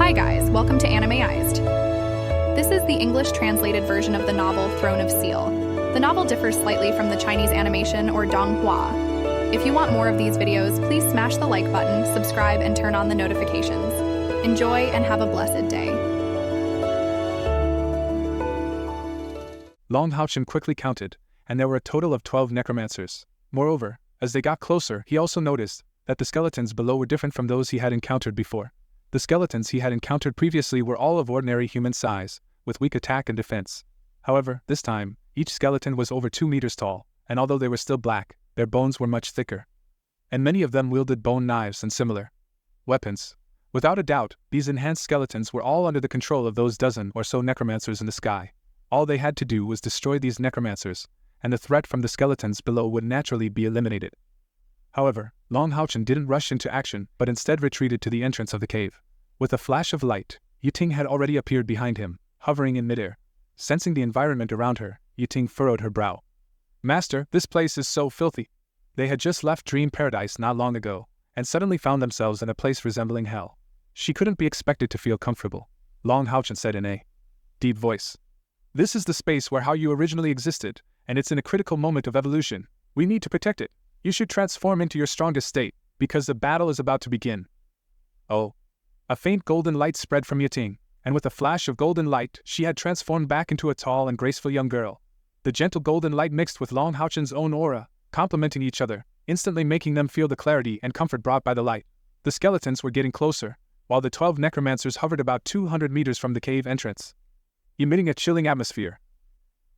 Hi guys, welcome to ANIMEized. This is the English translated version of the novel Throne of Seal. The novel differs slightly from the Chinese animation or donghua. If you want more of these videos, please smash the like button, subscribe, and turn on the notifications. Enjoy and have a blessed day. Long HaoChen quickly counted, and there were a total of 12 necromancers. Moreover, as they got closer, he also noticed that the skeletons below were different from those he had encountered before. The skeletons he had encountered previously were all of ordinary human size, with weak attack and defense. However, this time, each skeleton was over 2 meters tall, and although they were still black, their bones were much thicker. And many of them wielded bone knives and similar weapons. Without a doubt, these enhanced skeletons were all under the control of those dozen or so necromancers in the sky. All they had to do was destroy these necromancers, and the threat from the skeletons below would naturally be eliminated. However, Long HaoChen didn't rush into action, but instead retreated to the entrance of the cave. With a flash of light, YaTing had already appeared behind him, hovering in midair. Sensing the environment around her, YaTing furrowed her brow. "Master, this place is so filthy." They had just left Dream Paradise not long ago, and suddenly found themselves in a place resembling hell. She couldn't be expected to feel comfortable, Long HaoChen said in a deep voice. "This is the space where HaoYue originally existed, and it's in a critical moment of evolution. We need to protect it. You should transform into your strongest state, because the battle is about to begin." Oh. A faint golden light spread from YaTing, and with a flash of golden light, she had transformed back into a tall and graceful young girl. The gentle golden light mixed with Long HaoChen's own aura, complementing each other, instantly making them feel the clarity and comfort brought by the light. The skeletons were getting closer, while the 12 necromancers hovered about 200 meters from the cave entrance, emitting a chilling atmosphere.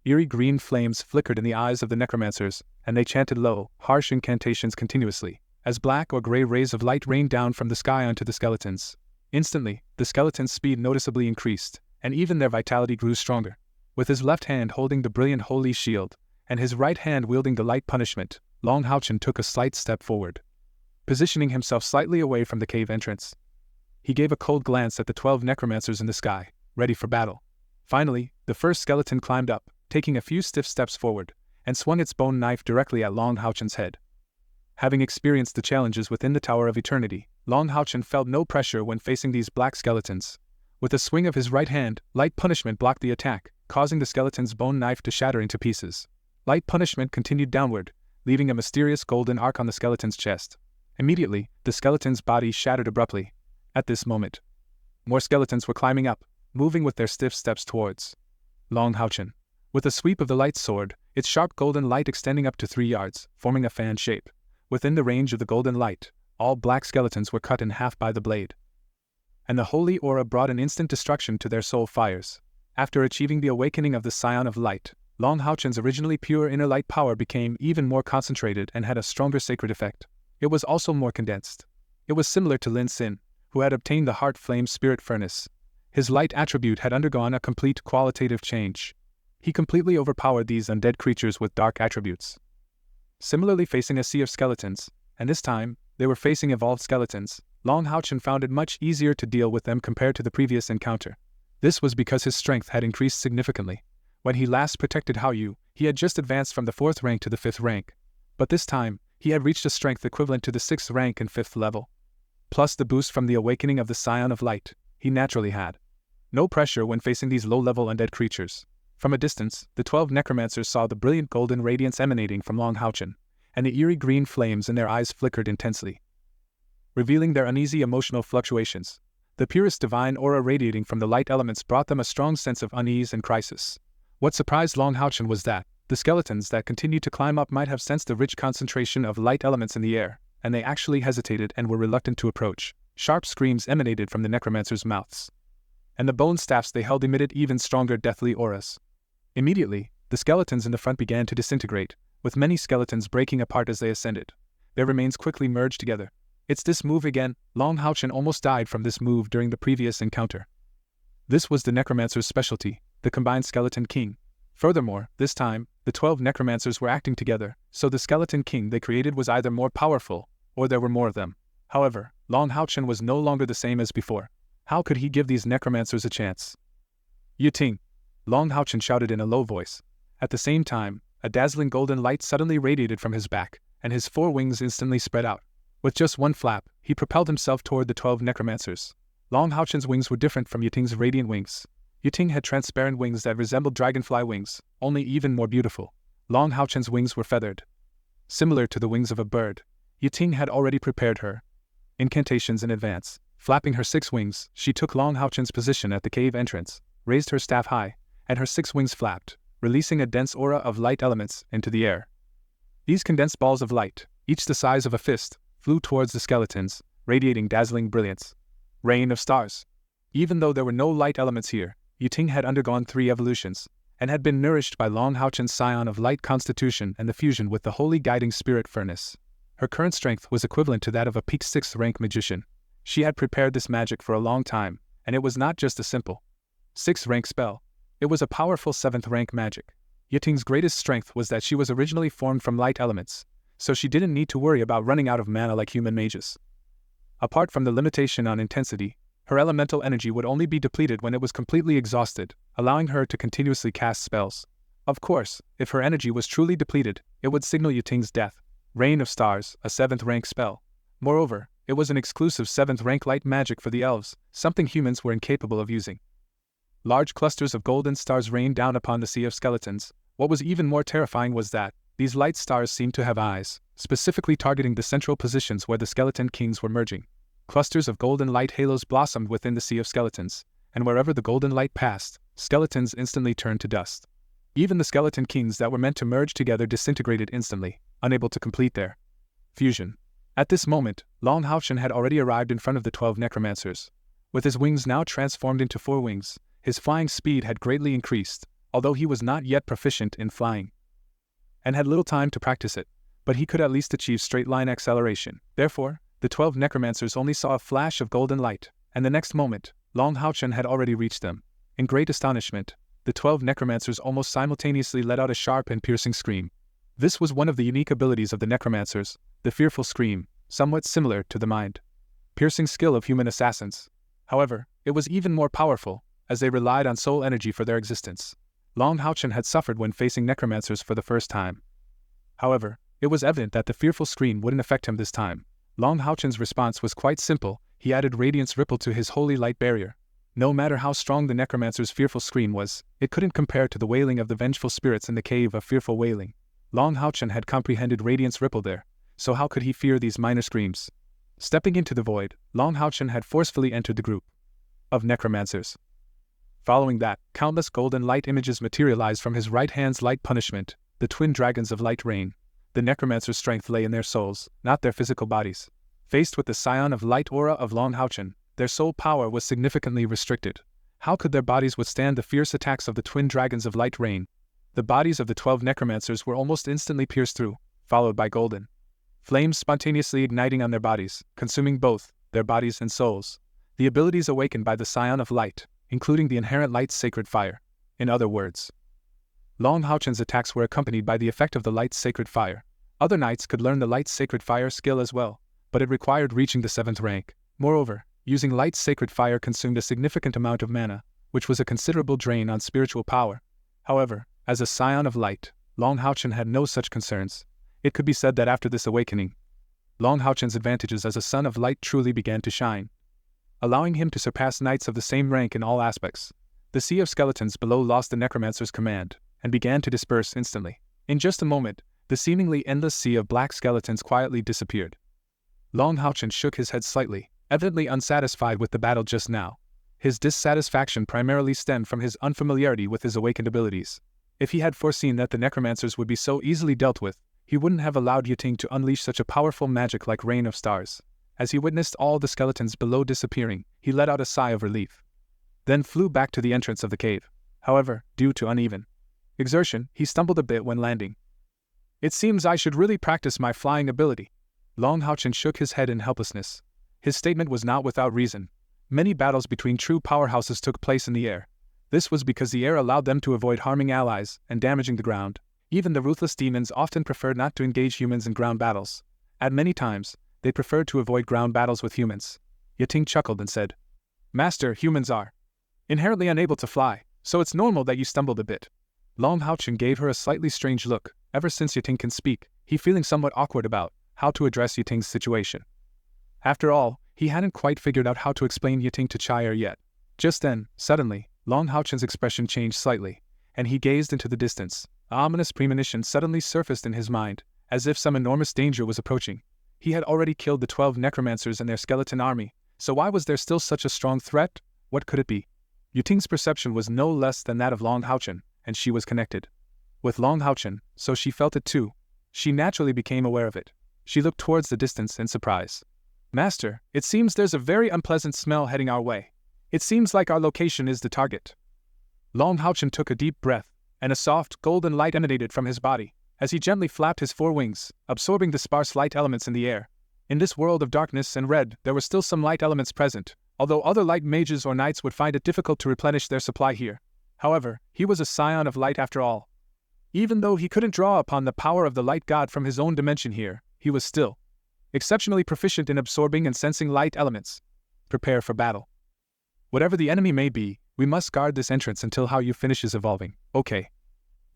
Eerie green flames flickered in the eyes of the necromancers, and they chanted low, harsh incantations continuously, as black or gray rays of light rained down from the sky onto the skeletons. Instantly, the skeletons' speed noticeably increased, and even their vitality grew stronger. With his left hand holding the brilliant holy shield, and his right hand wielding the light punishment, Long HaoChen took a slight step forward, positioning himself slightly away from the cave entrance. He gave a cold glance at the 12 necromancers in the sky, ready for battle. Finally, the first skeleton climbed up, taking a few stiff steps forward, and swung its bone knife directly at Long HaoChen's head. Having experienced the challenges within the Tower of Eternity, Long HaoChen felt no pressure when facing these black skeletons. With a swing of his right hand, light punishment blocked the attack, causing the skeleton's bone knife to shatter into pieces. Light punishment continued downward, leaving a mysterious golden arc on the skeleton's chest. Immediately, the skeleton's body shattered abruptly. At this moment, more skeletons were climbing up, moving with their stiff steps towards Long HaoChen. With a sweep of the light sword, its sharp golden light extending up to 3 yards, forming a fan shape. Within the range of the golden light, all black skeletons were cut in half by the blade. And the holy aura brought an instant destruction to their soul fires. After achieving the awakening of the Scion of Light, Long HaoChen's originally pure inner light power became even more concentrated and had a stronger sacred effect. It was also more condensed. It was similar to Lin Xin, who had obtained the Heart Flame Spirit Furnace. His light attribute had undergone a complete qualitative change. He completely overpowered these undead creatures with dark attributes. Similarly, facing a sea of skeletons, and this time, they were facing evolved skeletons, Long HaoChen found it much easier to deal with them compared to the previous encounter. This was because his strength had increased significantly. When he last protected HaoYue, he had just advanced from the 4th rank to the 5th rank. But this time, he had reached a strength equivalent to the 6th rank and 5th level. Plus the boost from the awakening of the Scion of Light, he naturally had no pressure when facing these low-level undead creatures. From a distance, the 12 necromancers saw the brilliant golden radiance emanating from Long HaoChen, and the eerie green flames in their eyes flickered intensely, revealing their uneasy emotional fluctuations. The purest divine aura radiating from the light elements brought them a strong sense of unease and crisis. What surprised Long HaoChen was that the skeletons that continued to climb up might have sensed the rich concentration of light elements in the air, and they actually hesitated and were reluctant to approach. Sharp screams emanated from the necromancers' mouths, and the bone staffs they held emitted even stronger deathly auras. Immediately, the skeletons in the front began to disintegrate, with many skeletons breaking apart as they ascended. Their remains quickly merged together. It's this move again. Long HaoChen almost died from this move during the previous encounter. This was the necromancer's specialty, the combined skeleton king. Furthermore, this time, the 12 necromancers were acting together, so the skeleton king they created was either more powerful, or there were more of them. However, Long HaoChen was no longer the same as before. How could he give these necromancers a chance? "YaTing!" Long HaoChen shouted in a low voice. At the same time, a dazzling golden light suddenly radiated from his back, and his 4 wings instantly spread out. With just one flap, he propelled himself toward the 12 necromancers. Long HaoChen's wings were different from YaTing's radiant wings. YaTing had transparent wings that resembled dragonfly wings, only even more beautiful. Long HaoChen's wings were feathered. Similar to the wings of a bird, YaTing had already prepared her incantations in advance. Flapping her 6 wings, she took Long HaoChen's position at the cave entrance, raised her staff high, and her 6 wings flapped, releasing a dense aura of light elements into the air. These condensed balls of light, each the size of a fist, flew towards the skeletons, radiating dazzling brilliance. Rain of stars. Even though there were no light elements here, YaTing had undergone 3 evolutions, and had been nourished by Long HaoChen's scion of light constitution and the fusion with the holy guiding spirit furnace. Her current strength was equivalent to that of a peak 6th rank magician. She had prepared this magic for a long time, and it was not just a simple 6th rank spell. It was a powerful 7th rank magic. YaTing's greatest strength was that she was originally formed from light elements, so she didn't need to worry about running out of mana like human mages. Apart from the limitation on intensity, her elemental energy would only be depleted when it was completely exhausted, allowing her to continuously cast spells. Of course, if her energy was truly depleted, it would signal YaTing's death. Rain of Stars, a 7th rank spell. Moreover, it was an exclusive 7th rank light magic for the elves, something humans were incapable of using. Large clusters of golden stars rained down upon the sea of skeletons. What was even more terrifying was that these light stars seemed to have eyes, specifically targeting the central positions where the skeleton kings were merging. Clusters of golden light halos blossomed within the sea of skeletons, and wherever the golden light passed, skeletons instantly turned to dust. Even the skeleton kings that were meant to merge together disintegrated instantly, unable to complete their fusion. At this moment, Long HaoChen had already arrived in front of the 12 necromancers. With his wings now transformed into 4 wings, his flying speed had greatly increased, although he was not yet proficient in flying, and had little time to practice it, but he could at least achieve straight-line acceleration. Therefore, the 12 necromancers only saw a flash of golden light, and the next moment, Long HaoChen had already reached them. In great astonishment, the 12 necromancers almost simultaneously let out a sharp and piercing scream. This was one of the unique abilities of the necromancers, the fearful scream, somewhat similar to the mind-piercing skill of human assassins. However, it was even more powerful, as they relied on soul energy for their existence. Long HaoChen had suffered when facing necromancers for the first time. However, it was evident that the fearful scream wouldn't affect him this time. Long HaoChen's response was quite simple. He added Radiance Ripple to his holy light barrier. No matter how strong the necromancer's fearful scream was, it couldn't compare to the wailing of the vengeful spirits in the cave of fearful wailing. Long HaoChen had comprehended Radiance Ripple there, so how could he fear these minor screams? Stepping into the void, Long HaoChen had forcefully entered the group of necromancers. Following that, countless golden light images materialized from his right hand's light punishment, the twin dragons of light rain. The necromancer's strength lay in their souls, not their physical bodies. Faced with the scion of light aura of Long HaoChen, their soul power was significantly restricted. How could their bodies withstand the fierce attacks of the twin dragons of light rain? The bodies of the 12 necromancers were almost instantly pierced through, followed by golden flames spontaneously igniting on their bodies, consuming both their bodies and souls. The abilities awakened by the scion of light, including the inherent light's sacred fire. In other words, Long HaoChen's attacks were accompanied by the effect of the light's sacred fire. Other knights could learn the light's sacred fire skill as well, but it required reaching the 7th rank. Moreover, using light's sacred fire consumed a significant amount of mana, which was a considerable drain on spiritual power. However, as a scion of light, Long HaoChen had no such concerns. It could be said that after this awakening, Long HaoChen's advantages as a son of light truly began to shine, allowing him to surpass knights of the same rank in all aspects. The sea of skeletons below lost the necromancer's command, and began to disperse instantly. In just a moment, the seemingly endless sea of black skeletons quietly disappeared. Long HaoChen shook his head slightly, evidently unsatisfied with the battle just now. His dissatisfaction primarily stemmed from his unfamiliarity with his awakened abilities. If he had foreseen that the necromancers would be so easily dealt with, he wouldn't have allowed YaTing to unleash such a powerful magic like Rain of Stars. As he witnessed all the skeletons below disappearing, he let out a sigh of relief, then flew back to the entrance of the cave. However, due to uneven exertion, he stumbled a bit when landing. It seems I should really practice my flying ability. Long HaoChen shook his head in helplessness. His statement was not without reason. Many battles between true powerhouses took place in the air. This was because the air allowed them to avoid harming allies and damaging the ground. Even the ruthless demons often preferred not to engage humans in ground battles. At many times, they preferred to avoid ground battles with humans. YaTing chuckled and said, "Master, humans are inherently unable to fly, so it's normal that you stumbled a bit." Long HaoChen gave her a slightly strange look. Ever since YaTing can speak, he feeling somewhat awkward about how to address YaTing's situation. After all, He hadn't quite figured out how to explain YaTing to caier yet. Just then, suddenly, Long HaoChen's expression changed slightly, and he gazed into the distance. An ominous premonition suddenly surfaced in his mind, as if some enormous danger was approaching. He had already killed the 12 Necromancers and their skeleton army, so why was there still such a strong threat? What could it be? YaTing's perception was no less than that of Long HaoChen, and she was connected with Long HaoChen, so she felt it too. She naturally became aware of it. She looked towards the distance in surprise. Master, it seems there's a very unpleasant smell heading our way. It seems like our location is the target. Long HaoChen took a deep breath, and a soft, golden light emanated from his body, as he gently flapped his forewings, absorbing the sparse light elements in the air. In this world of darkness and red, there were still some light elements present, although other light mages or knights would find it difficult to replenish their supply here. However, he was a scion of light after all. Even though he couldn't draw upon the power of the light god from his own dimension here, he was still exceptionally proficient in absorbing and sensing light elements. Prepare for battle. Whatever the enemy may be, we must guard this entrance until HaoYue finishes evolving. Okay.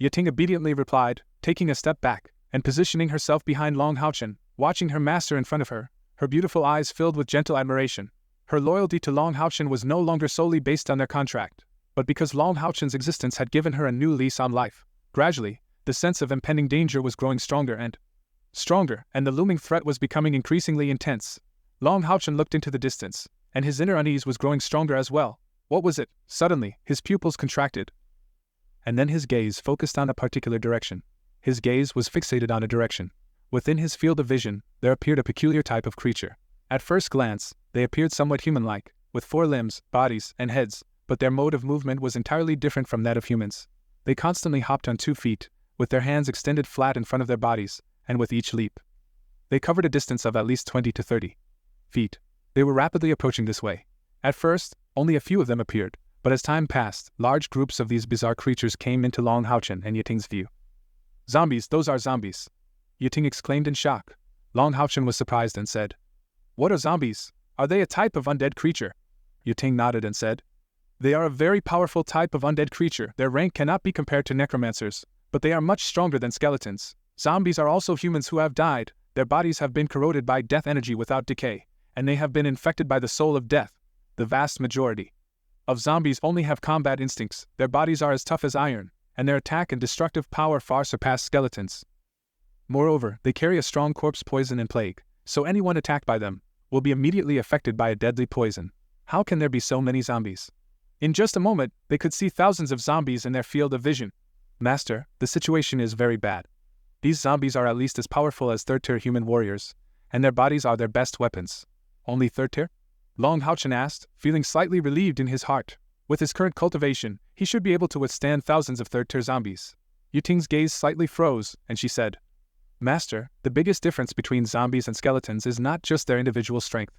YaTing obediently replied, taking a step back, and positioning herself behind Long HaoChen, watching her master in front of her, her beautiful eyes filled with gentle admiration. Her loyalty to Long HaoChen was no longer solely based on their contract, but because Long HaoChen's existence had given her a new lease on life. Gradually, the sense of impending danger was growing stronger, and the looming threat was becoming increasingly intense. Long HaoChen looked into the distance, and his inner unease was growing stronger as well. What was it? Suddenly, his pupils contracted, and then his gaze focused on a particular direction. His gaze was fixated on a direction. Within his field of vision, there appeared a peculiar type of creature. At first glance, they appeared somewhat human-like, with 4 limbs, bodies, and heads, but their mode of movement was entirely different from that of humans. They constantly hopped on 2 feet, with their hands extended flat in front of their bodies, and with each leap, they covered a distance of at least 20 to 30 feet. They were rapidly approaching this way. At first, only a few of them appeared, but as time passed, large groups of these bizarre creatures came into Long HaoChen and YaTing's view. Zombies, those are zombies! YaTing exclaimed in shock. Long HaoChen was surprised and said, What are zombies? Are they a type of undead creature? YaTing nodded and said, They are a very powerful type of undead creature. Their rank cannot be compared to necromancers, but they are much stronger than skeletons. Zombies are also humans who have died. Their bodies have been corroded by death energy without decay, and they have been infected by the soul of death. The vast majority of zombies only have combat instincts. Their bodies are as tough as iron, and their attack and destructive power far surpass skeletons. Moreover, they carry a strong corpse poison and plague, so anyone attacked by them will be immediately affected by a deadly poison. How can there be so many zombies? In just a moment, they could see thousands of zombies in their field of vision. Master, the situation is very bad. These zombies are at least as powerful as 3rd-tier human warriors, and their bodies are their best weapons. Only 3rd tier? Long HaoChen asked, feeling slightly relieved in his heart. With his current cultivation, he should be able to withstand thousands of 3rd-tier zombies. YaTing's gaze slightly froze, and she said, Master, the biggest difference between zombies and skeletons is not just their individual strength,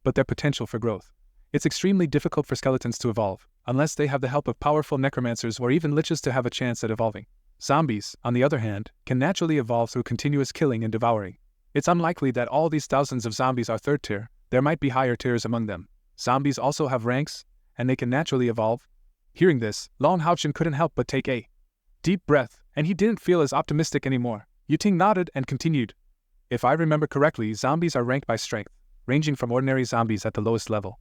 but their potential for growth. It's extremely difficult for skeletons to evolve, unless they have the help of powerful necromancers or even liches to have a chance at evolving. Zombies, on the other hand, can naturally evolve through continuous killing and devouring. It's unlikely that all these thousands of zombies are 3rd tier. There might be higher tiers among them. Zombies also have ranks, and they can naturally evolve. Hearing this, Long HaoChen couldn't help but take a deep breath, and he didn't feel as optimistic anymore. YaTing nodded and continued. If I remember correctly, zombies are ranked by strength, ranging from ordinary zombies at the lowest level,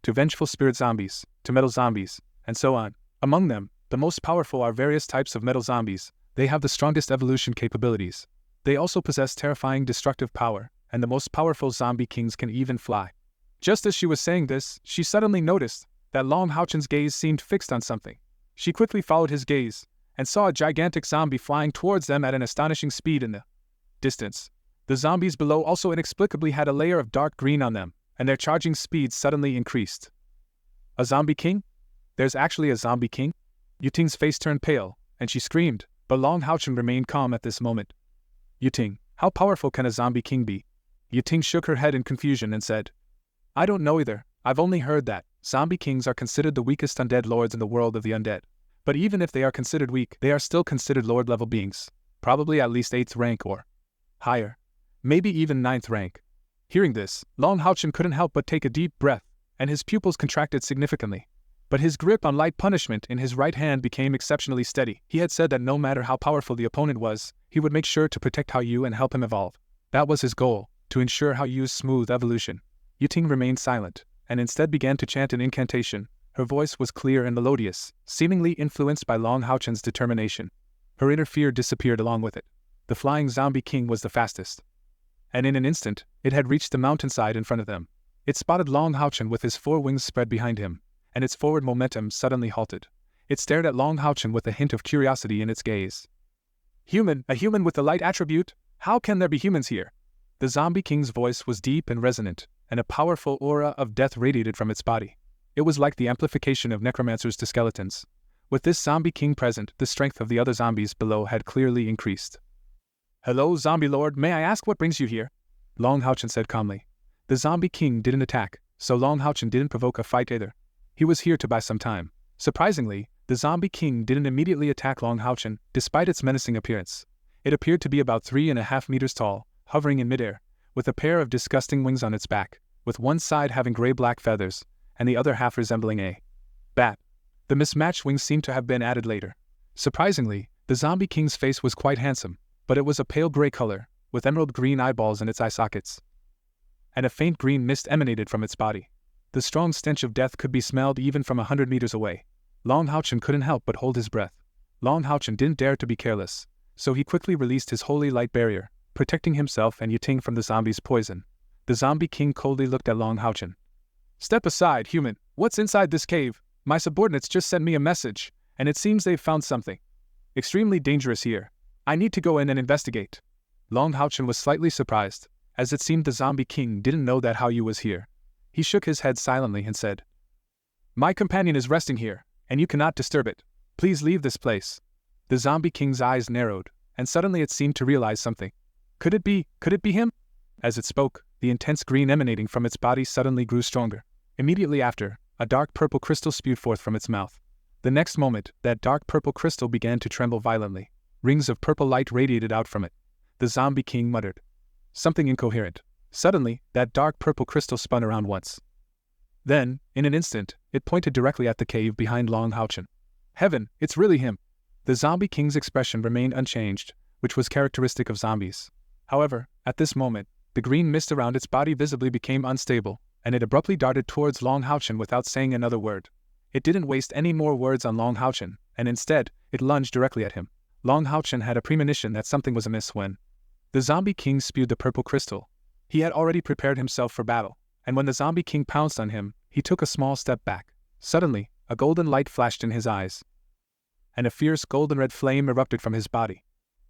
to vengeful spirit zombies, to metal zombies, and so on. Among them, the most powerful are various types of metal zombies. They have the strongest evolution capabilities. They also possess terrifying destructive power, and the most powerful zombie kings can even fly. Just as she was saying this, she suddenly noticed that Long HaoChen's gaze seemed fixed on something. She quickly followed his gaze, and saw a gigantic zombie flying towards them at an astonishing speed in the distance. The zombies below also inexplicably had a layer of dark green on them, and their charging speed suddenly increased. A zombie king? There's actually a zombie king? YaTing's face turned pale, and she screamed, but Long HaoChen remained calm at this moment. YaTing, how powerful can a zombie king be? YaTing shook her head in confusion and said, I don't know either. I've only heard that zombie kings are considered the weakest undead lords in the world of the undead. But even if they are considered weak, they are still considered lord-level beings, probably at least 8th rank or higher, maybe even 9th rank. Hearing this, Long HaoChen couldn't help but take a deep breath, and his pupils contracted significantly. But his grip on light punishment in his right hand became exceptionally steady. He had said that no matter how powerful the opponent was, he would make sure to protect HaoYue and help him evolve. That was his goal, to ensure HaoYue's smooth evolution. YaTing remained silent, and instead began to chant an incantation. Her voice was clear and melodious, seemingly influenced by Long HaoChen's determination. Her inner fear disappeared along with it. The flying zombie king was the fastest. And in an instant, it had reached the mountainside in front of them. It spotted Long HaoChen with his 4 wings spread behind him, and its forward momentum suddenly halted. It stared at Long HaoChen with a hint of curiosity in its gaze. A human with the light attribute? How can there be humans here? The zombie king's voice was deep and resonant, and a powerful aura of death radiated from its body. It was like the amplification of necromancers to skeletons. With this zombie king present, the strength of the other zombies below had clearly increased. "Hello, zombie lord, may I ask what brings you here?" Long HaoChen said calmly. The zombie king didn't attack, so Long HaoChen didn't provoke a fight either. He was here to buy some time. Surprisingly, the zombie king didn't immediately attack Long HaoChen, despite its menacing appearance. It appeared to be about 3.5 meters tall, hovering in midair, with a pair of disgusting wings on its back, with one side having gray-black feathers, and the other half resembling a bat. The mismatched wings seemed to have been added later. Surprisingly, the zombie king's face was quite handsome, but it was a pale gray color, with emerald green eyeballs in its eye sockets. And a faint green mist emanated from its body. The strong stench of death could be smelled even from 100 meters away. Long HaoChen couldn't help but hold his breath. Long HaoChen didn't dare to be careless, so he quickly released his holy light barrier, protecting himself and YaTing from the zombie's poison. The zombie king coldly looked at Long HaoChen. "Step aside, human. What's inside this cave? My subordinates just sent me a message, and it seems they've found something extremely dangerous here. I need to go in and investigate." Long HaoChen was slightly surprised, as it seemed the zombie king didn't know that HaoYue was here. He shook his head silently and said, "My companion is resting here, and you cannot disturb it. Please leave this place." The zombie king's eyes narrowed, and suddenly it seemed to realize something. Could it be him? As it spoke, the intense green emanating from its body suddenly grew stronger. Immediately after, a dark purple crystal spewed forth from its mouth. The next moment, that dark purple crystal began to tremble violently. Rings of purple light radiated out from it. The zombie king muttered something incoherent. Suddenly, that dark purple crystal spun around once. Then, in an instant, it pointed directly at the cave behind Long HaoChen. "Heaven, it's really him!" The zombie king's expression remained unchanged, which was characteristic of zombies. However, at this moment, the green mist around its body visibly became unstable, and it abruptly darted towards Long HaoChen without saying another word. It didn't waste any more words on Long HaoChen, and instead, it lunged directly at him. Long HaoChen had a premonition that something was amiss when the zombie king spewed the purple crystal. He had already prepared himself for battle, and when the zombie king pounced on him, he took a small step back. Suddenly, a golden light flashed in his eyes, and a fierce golden-red flame erupted from his body.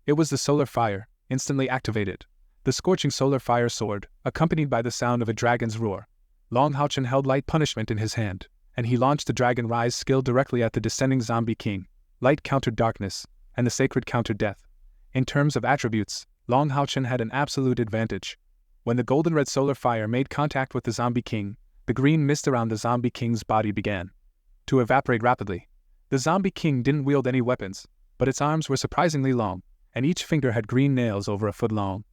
It was the solar fire, instantly activated. The scorching solar fire soared, accompanied by the sound of a dragon's roar. Long HaoChen held light punishment in his hand, and he launched the Dragon Rise skill directly at the descending zombie king. Light countered darkness, and the sacred countered death. In terms of attributes, Long HaoChen had an absolute advantage. When the golden-red solar fire made contact with the zombie king, the green mist around the zombie king's body began to evaporate rapidly. The zombie king didn't wield any weapons, but its arms were surprisingly long, and each finger had green nails over a foot long.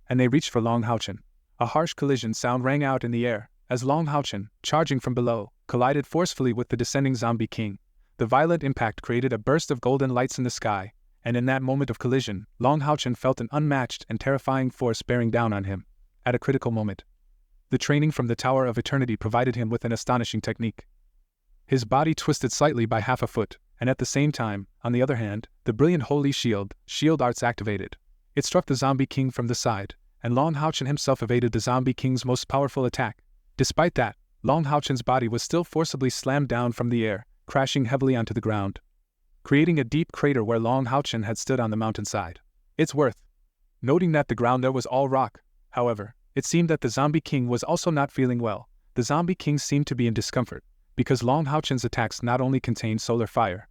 And they reached for Long HaoChen. A harsh collision sound rang out in the air, as Long HaoChen, charging from below, collided forcefully with the descending zombie king. The violent impact created a burst of golden lights in the sky, and in that moment of collision, Long HaoChen felt an unmatched and terrifying force bearing down on him. At a critical moment, the training from the Tower of Eternity provided him with an astonishing technique. His body twisted slightly by half a foot, and at the same time, on the other hand, the brilliant Holy Shield arts activated. It struck the zombie king from the side, and Long HaoChen himself evaded the zombie king's most powerful attack. Despite that, Long HaoChen's body was still forcibly slammed down from the air, crashing heavily onto the ground, creating a deep crater where Long HaoChen had stood on the mountainside. It's worth noting that the ground there was all rock. However, it seemed that the zombie king was also not feeling well. The zombie king seemed to be in discomfort, because Long HaoChen's attacks not only contained solar fire,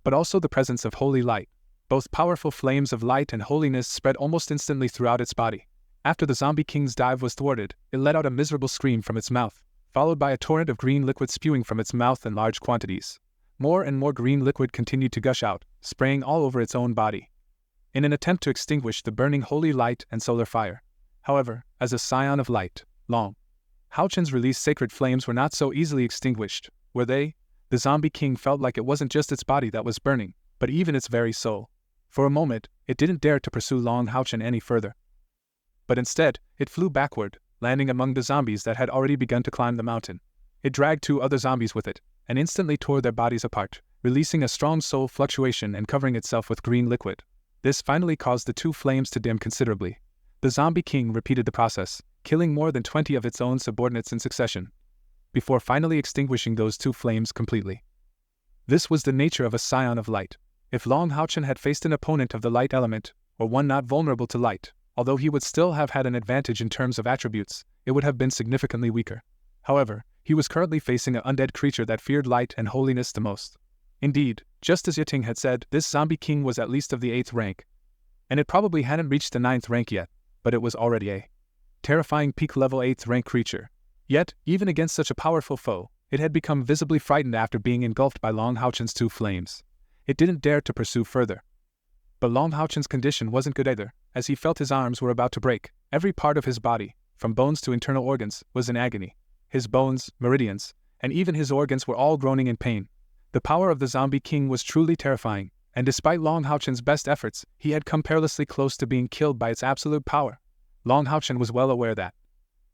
but also the presence of holy light. Both powerful flames of light and holiness spread almost instantly throughout its body. After the zombie king's dive was thwarted, it let out a miserable scream from its mouth, followed by a torrent of green liquid spewing from its mouth in large quantities. More and more green liquid continued to gush out, spraying all over its own body, in an attempt to extinguish the burning holy light and solar fire. However, as a scion of light, Long HaoChen's released sacred flames were not so easily extinguished, were they? The zombie king felt like it wasn't just its body that was burning, but even its very soul. For a moment, it didn't dare to pursue Long HaoChen any further. But instead, it flew backward, landing among the zombies that had already begun to climb the mountain. It dragged 2 other zombies with it, and instantly tore their bodies apart, releasing a strong soul fluctuation and covering itself with green liquid. This finally caused the 2 flames to dim considerably. The zombie king repeated the process, killing more than 20 of its own subordinates in succession, before finally extinguishing those 2 flames completely. This was the nature of a scion of light. If Long HaoChen had faced an opponent of the light element, or one not vulnerable to light, although he would still have had an advantage in terms of attributes, it would have been significantly weaker. However, he was currently facing an undead creature that feared light and holiness the most. Indeed, just as YaTing had said, this zombie king was at least of the 8th rank. And it probably hadn't reached the 9th rank yet, but it was already a terrifying peak level 8th rank creature. Yet, even against such a powerful foe, it had become visibly frightened after being engulfed by Long HaoChen's 2 flames. It didn't dare to pursue further. But Long HaoChen's condition wasn't good either, as he felt his arms were about to break. Every part of his body, from bones to internal organs, was in agony. His bones, meridians, and even his organs were all groaning in pain. The power of the zombie king was truly terrifying, and despite Long HaoChen's best efforts, he had come perilously close to being killed by its absolute power. Long HaoChen was well aware that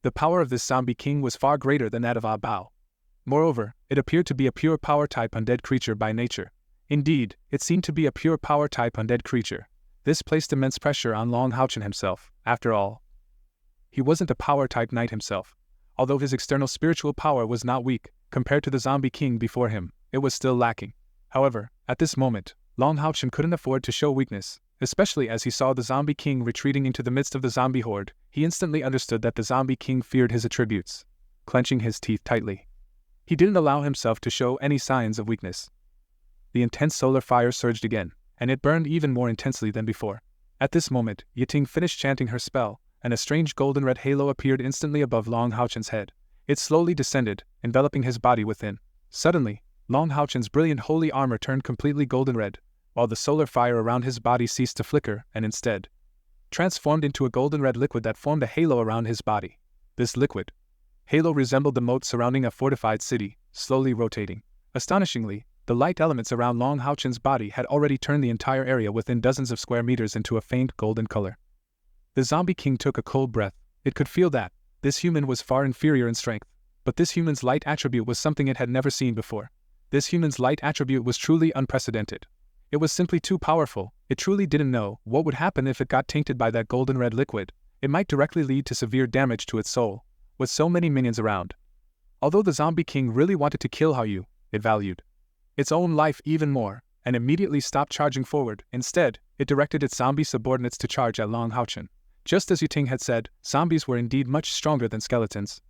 the power of this zombie king was far greater than that of Ah Bao. Moreover, it appeared to be a pure power type undead creature by nature. Indeed, it seemed to be a pure power type undead creature. This placed immense pressure on Long HaoChen himself. After all, he wasn't a power type knight himself. Although his external spiritual power was not weak, compared to the zombie king before him, it was still lacking. However, at this moment, Long HaoChen couldn't afford to show weakness, especially as he saw the zombie king retreating into the midst of the zombie horde. He instantly understood that the zombie king feared his attributes. Clenching his teeth tightly, he didn't allow himself to show any signs of weakness. The intense solar fire surged again, and it burned even more intensely than before. At this moment, YaTing finished chanting her spell, and a strange golden-red halo appeared instantly above Long HaoChen's head. It slowly descended, enveloping his body within. Suddenly, Long HaoChen's brilliant holy armor turned completely golden red, while the solar fire around his body ceased to flicker and instead transformed into a golden red liquid that formed a halo around his body. This liquid halo resembled the moat surrounding a fortified city, slowly rotating. Astonishingly, the light elements around Long HaoChen's body had already turned the entire area within dozens of square meters into a faint golden color. The zombie king took a cold breath. It could feel that this human was far inferior in strength, but this human's light attribute was something it had never seen before. This human's light attribute was truly unprecedented. It was simply too powerful. It truly didn't know what would happen if it got tainted by that golden red liquid. It might directly lead to severe damage to its soul, with so many minions around. Although the zombie king really wanted to kill HaoYue, it valued its own life even more, and immediately stopped charging forward. Instead, it directed its zombie subordinates to charge at Long HaoChen. Just as YaTing had said, zombies were indeed much stronger than skeletons.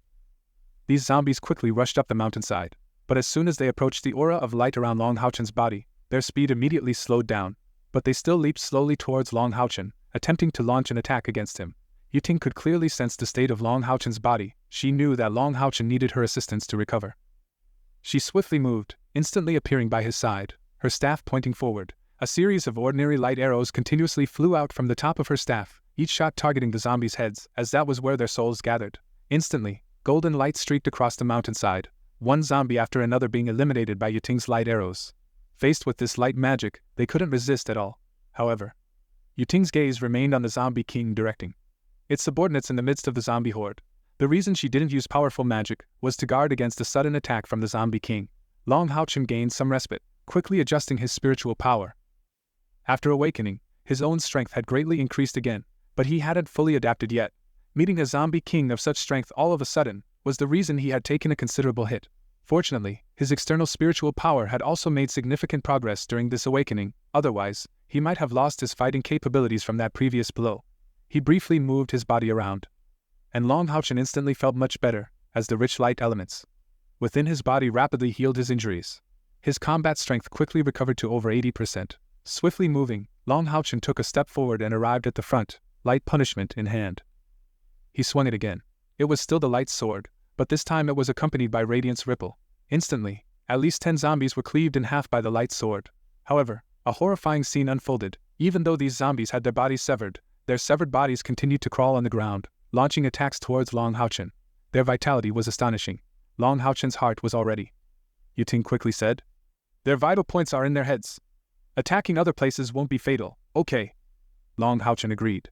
These zombies quickly rushed up the mountainside, but as soon as they approached the aura of light around Long HaoChen's body, their speed immediately slowed down, but they still leaped slowly towards Long HaoChen, attempting to launch an attack against him. YaTing could clearly sense the state of Long HaoChen's body. She knew that Long HaoChen needed her assistance to recover. She swiftly moved, instantly appearing by his side, her staff pointing forward. A series of ordinary light arrows continuously flew out from the top of her staff, each shot targeting the zombies' heads, as that was where their souls gathered. Instantly, golden light streaked across the mountainside, one zombie after another being eliminated by YaTing's light arrows. Faced with this light magic, they couldn't resist at all. However, YaTing's gaze remained on the zombie king directing its subordinates in the midst of the zombie horde. The reason she didn't use powerful magic was to guard against a sudden attack from the zombie king. Long HaoChen gained some respite, quickly adjusting his spiritual power. After awakening, his own strength had greatly increased again, but he hadn't fully adapted yet. Meeting a zombie king of such strength all of a sudden was the reason he had taken a considerable hit. Fortunately, his external spiritual power had also made significant progress during this awakening, otherwise, he might have lost his fighting capabilities from that previous blow. He briefly moved his body around, and Long HaoChen instantly felt much better, as the rich light elements within his body rapidly healed his injuries. His combat strength quickly recovered to over 80%. Swiftly moving, Long HaoChen took a step forward and arrived at the front, light punishment in hand. He swung it again. It was still the light sword, but this time it was accompanied by radiance ripple. Instantly, at least 10 zombies were cleaved in half by the light sword. However, a horrifying scene unfolded. Even though these zombies had their bodies severed, their severed bodies continued to crawl on the ground, launching attacks towards Long HaoChen. Their vitality was astonishing. Long HaoChen's heart was already. YaTing quickly said, "Their vital points are in their heads. Attacking other places won't be fatal." "Okay." Long HaoChen agreed.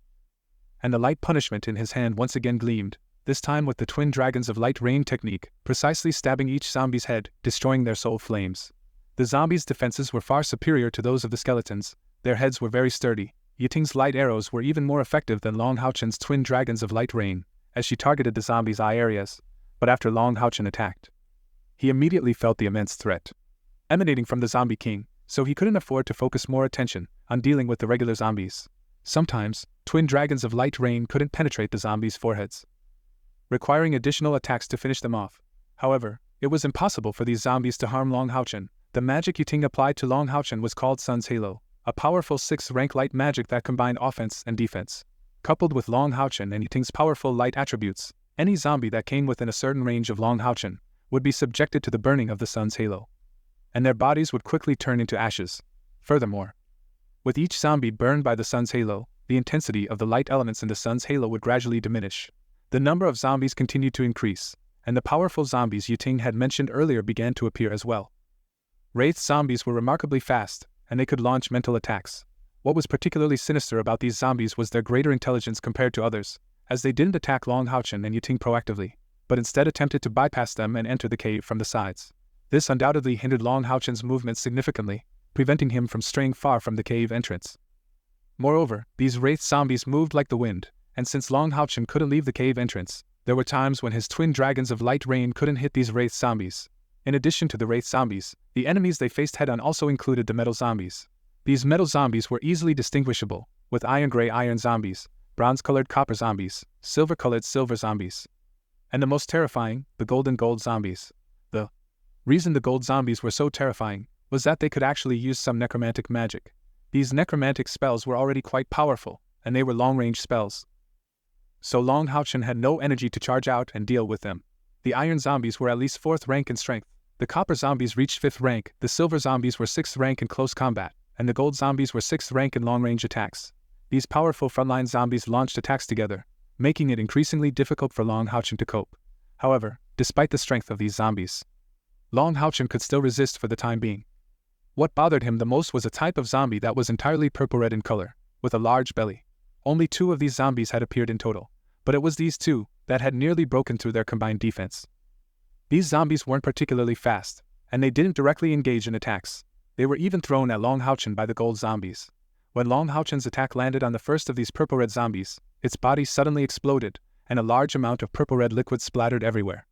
And the light punishment in his hand once again gleamed. this time with the twin dragons of light rain technique, precisely stabbing each zombie's head, destroying their soul flames. The zombies' defenses were far superior to those of the skeletons. Their heads were very sturdy. YaTing's light arrows were even more effective than Long HaoChen's twin dragons of light rain, as she targeted the zombies' eye areas. But after Long HaoChen attacked, he immediately felt the immense threat emanating from the zombie king, so he couldn't afford to focus more attention on dealing with the regular zombies. Sometimes, twin dragons of light rain couldn't penetrate the zombies' foreheads, requiring additional attacks to finish them off. However, it was impossible for these zombies to harm Long HaoChen. The magic YaTing applied to Long HaoChen was called Sun's Halo, a powerful 6th-rank light magic that combined offense and defense. Coupled with Long HaoChen and YaTing's powerful light attributes, any zombie that came within a certain range of Long HaoChen would be subjected to the burning of the sun's halo, and their bodies would quickly turn into ashes. Furthermore, with each zombie burned by the sun's halo, the intensity of the light elements in the sun's halo would gradually diminish. The number of zombies continued to increase, and the powerful zombies YaTing had mentioned earlier began to appear as well. Wraith zombies were remarkably fast, and they could launch mental attacks. What was particularly sinister about these zombies was their greater intelligence compared to others, as they didn't attack Long HaoChen and YaTing proactively, but instead attempted to bypass them and enter the cave from the sides. This undoubtedly hindered Long HaoChen's movements significantly, preventing him from straying far from the cave entrance. Moreover, these wraith zombies moved like the wind, and since Long HaoChen couldn't leave the cave entrance, there were times when his twin dragons of light rain couldn't hit these wraith zombies. In addition to the wraith zombies, the enemies they faced head-on also included the metal zombies. These metal zombies were easily distinguishable, with iron-gray iron zombies, bronze-colored copper zombies, silver-colored silver zombies, and the most terrifying, the golden gold zombies. The reason the gold zombies were so terrifying was that they could actually use some necromantic magic. These necromantic spells were already quite powerful, and they were long-range spells, so Long HaoChen had no energy to charge out and deal with them. The iron zombies were at least 4th rank in strength, the copper zombies reached 5th rank, the silver zombies were 6th rank in close combat, and the gold zombies were 6th rank in long-range attacks. These powerful frontline zombies launched attacks together, making it increasingly difficult for Long HaoChen to cope. However, despite the strength of these zombies, Long HaoChen could still resist for the time being. What bothered him the most was a type of zombie that was entirely purple-red in color, with a large belly. Only 2 of these zombies had appeared in total, but it was these 2 that had nearly broken through their combined defense. These zombies weren't particularly fast, and they didn't directly engage in attacks. They were even thrown at Long HaoChen by the gold zombies. When Long HaoChen's attack landed on the first of these purple-red zombies, its body suddenly exploded, and a large amount of purple-red liquid splattered everywhere.